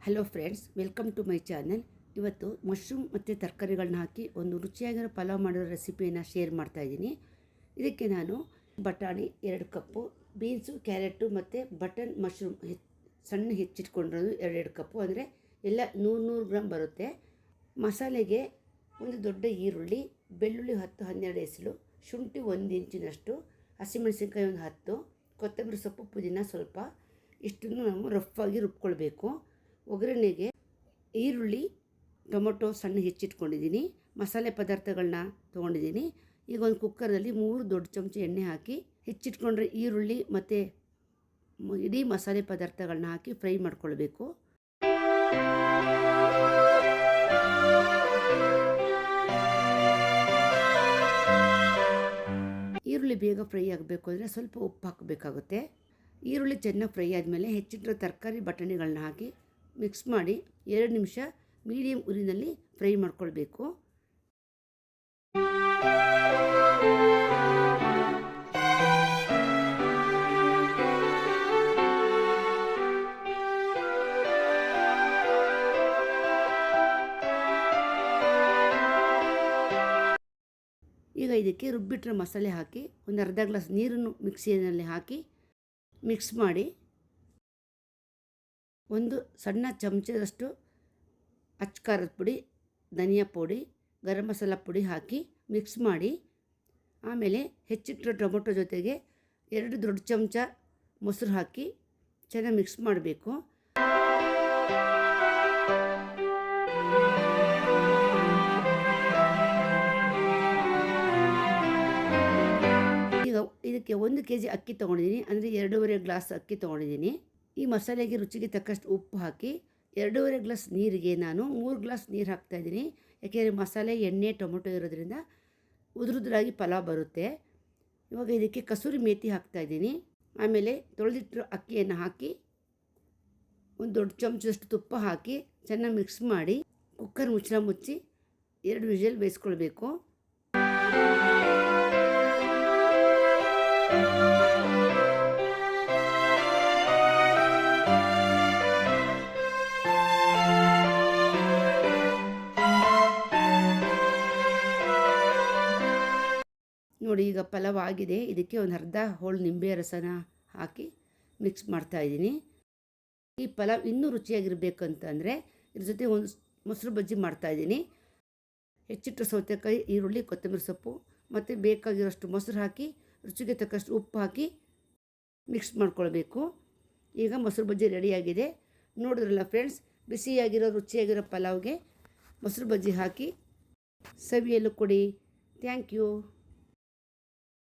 Hello friends, welcome to my channel. ಇವತ್ತು mushroom ಮತ್ತು ತರಕಾರಿಗಳನ್ನ ಹಾಕಿ ಒಂದು ರುಚಿಯಾಗಿರೋ ಪಲಾವ್ ಮಾಡೋ ರೆಸಿಪಿಯನ್ನು ಶೇರ್ ಮಾಡ್ತಾಯಿದ್ದೀನಿ. ಇದಕ್ಕೆ ನಾನು ಬಟಾಣಿ 2 ಕಪ್ಪು, ಬೀನ್ಸು, ಕ್ಯಾರೆಟು ಮತ್ತು ಬಟನ್ ಮಶ್ರೂಮ್ ಸಣ್ಣ ಹೆಚ್ಚಿಟ್ಕೊಂಡಿರೋದು 2 ಕಪ್ಪು, ಅಂದರೆ ಎಲ್ಲ 100 ಗ್ರಾಮ್ ಬರುತ್ತೆ. ಮಸಾಲೆಗೆ ಒಂದು ದೊಡ್ಡ ಈರುಳ್ಳಿ, ಬೆಳ್ಳುಳ್ಳಿ 10-12 ಎಸಳು, ಶುಂಠಿ 1 ಇಂಚಿನಷ್ಟು, ಹಸಿಮೆಣಸಿನ್ಕಾಯಿ ಒಂದು 10, ಕೊತ್ತಂಬರಿ ಸೊಪ್ಪು, ಪುದೀನ ಸ್ವಲ್ಪ, ಇಷ್ಟನ್ನು ನಾವು ರಫಾಗಿ ರುಬ್ಕೊಳ್ಬೇಕು. ಒಗ್ಗರಣೆಗೆ ಈರುಳ್ಳಿ, ಟೊಮೊಟೊ ಸಣ್ಣ ಹೆಚ್ಚಿಟ್ಕೊಂಡಿದ್ದೀನಿ, ಮಸಾಲೆ ಪದಾರ್ಥಗಳನ್ನ ತೊಗೊಂಡಿದ್ದೀನಿ. ಈಗ ಒಂದು ಕುಕ್ಕರಲ್ಲಿ 3 ದೊಡ್ಡ ಚಮಚ ಎಣ್ಣೆ ಹಾಕಿ ಹೆಚ್ಚಿಟ್ಕೊಂಡ್ರೆ ಈರುಳ್ಳಿ ಮತ್ತು ಇಡೀ ಮಸಾಲೆ ಪದಾರ್ಥಗಳನ್ನ ಹಾಕಿ ಫ್ರೈ ಮಾಡ್ಕೊಳ್ಬೇಕು. ಈರುಳ್ಳಿ ಬೇಗ ಫ್ರೈ ಆಗಬೇಕು ಅಂದರೆ ಸ್ವಲ್ಪ ಉಪ್ಪು ಹಾಕಬೇಕಾಗುತ್ತೆ. ಈರುಳ್ಳಿ ಚೆನ್ನಾಗಿ ಫ್ರೈ ಆದಮೇಲೆ ಹೆಚ್ಚಿಟ್ಟಿರೋ ತರಕಾರಿ ಬಟಾಣಿಗಳನ್ನ ಹಾಕಿ ಮಿಕ್ಸ್ ಮಾಡಿ 2 ನಿಮಿಷ ಮೀಡಿಯಮ್ ಉರಿನಲ್ಲಿ ಫ್ರೈ ಮಾಡ್ಕೊಳ್ಬೇಕು. ಈಗ ಇದಕ್ಕೆ ರುಬ್ಬಿಟ್ಟಿರೋ ಮಸಾಲೆ ಹಾಕಿ ಒಂದು ಅರ್ಧ ಗ್ಲಾಸ್ ನೀರನ್ನು ಮಿಕ್ಸಿಯಲ್ಲಿ ಹಾಕಿ ಮಿಕ್ಸ್ ಮಾಡಿ, ಒಂದು ಸಣ್ಣ ಚಮಚದಷ್ಟು ಅಚ್ಚ ಖಾರದ ಪುಡಿ, ಧನಿಯಾ ಪುಡಿ, ಗರಂ ಮಸಾಲ ಪುಡಿ ಹಾಕಿ ಮಿಕ್ಸ್ ಮಾಡಿ, ಆಮೇಲೆ ಹೆಚ್ಚಿಟ್ಟಿರೋ ಟೊಮೊಟೊ ಜೊತೆಗೆ 2 ದೊಡ್ಡ ಚಮಚ ಮೊಸರು ಹಾಕಿ ಚೆನ್ನಾಗಿ ಮಿಕ್ಸ್ ಮಾಡಬೇಕು. ಈಗ ಇದಕ್ಕೆ 1 kg ಅಕ್ಕಿ ತೊಗೊಂಡಿದ್ದೀನಿ, ಅಂದರೆ 2.5 ಗ್ಲಾಸ್ ಅಕ್ಕಿ ತೊಗೊಂಡಿದ್ದೀನಿ. ಈ ಮಸಾಲೆಗೆ ರುಚಿಗೆ ತಕ್ಕಷ್ಟು ಉಪ್ಪು ಹಾಕಿ 2.5 ಗ್ಲಾಸ್ ನೀರಿಗೆ ನಾನು 3 ಗ್ಲಾಸ್ ನೀರು ಹಾಕ್ತಾಯಿದ್ದೀನಿ. ಯಾಕೆಂದರೆ ಮಸಾಲೆ, ಎಣ್ಣೆ, ಟೊಮೊಟೊ ಇರೋದ್ರಿಂದ ಉದುರುದ್ರಾಗಿ ಪಲಾವ್ ಬರುತ್ತೆ. ಇವಾಗ ಇದಕ್ಕೆ ಕಸೂರಿ ಮೇಥಿ ಹಾಕ್ತಾಯಿದ್ದೀನಿ. ಆಮೇಲೆ ತೊಳೆದಿಟ್ಟಿರೋ ಅಕ್ಕಿಯನ್ನು ಹಾಕಿ ಒಂದು ದೊಡ್ಡ ಚಮಚದಷ್ಟು ತುಪ್ಪ ಹಾಕಿ ಚೆನ್ನಾಗಿ ಮಿಕ್ಸ್ ಮಾಡಿ ಕುಕ್ಕರ್ ಮುಚ್ಚಿ 2 ವಿಷಲ್ ಬೇಯಿಸ್ಕೊಳ್ಬೇಕು. ನೋಡಿ, ಈಗ ಪಲಾವ್ ಆಗಿದೆ. ಇದಕ್ಕೆ ಒಂದು ಅರ್ಧ ಹೋಳು ನಿಂಬೆ ರಸನ ಹಾಕಿ ಮಿಕ್ಸ್ ಮಾಡ್ತಾಯಿದ್ದೀನಿ. ಈ ಪಲಾವ್ ಇನ್ನೂ ರುಚಿಯಾಗಿರಬೇಕಂತಂದರೆ ಇದ್ರ ಜೊತೆ ಒಂದು ಮೊಸರು ಬಜ್ಜಿ ಮಾಡ್ತಾಯಿದ್ದೀನಿ. ಹೆಚ್ಚಿಟ್ಟು ಸೌತೆಕಾಯಿ, ಈರುಳ್ಳಿ, ಕೊತ್ತಂಬರಿ ಸೊಪ್ಪು ಮತ್ತು ಬೇಕಾಗಿರೋಷ್ಟು ಮೊಸರು ಹಾಕಿ ರುಚಿಗೆ ತಕ್ಕಷ್ಟು ಉಪ್ಪು ಹಾಕಿ ಮಿಕ್ಸ್ ಮಾಡ್ಕೊಳ್ಬೇಕು. ಈಗ ಮೊಸರು ಬಜ್ಜಿ ರೆಡಿಯಾಗಿದೆ. ನೋಡಿದ್ರಲ್ಲ ಫ್ರೆಂಡ್ಸ್, ಬಿಸಿಯಾಗಿರೋ ರುಚಿಯಾಗಿರೋ ಪಲಾವ್ಗೆ ಮೊಸರು ಬಜ್ಜಿ ಹಾಕಿ ಸವಿಯಲು ಕೊಡಿ. Thank you.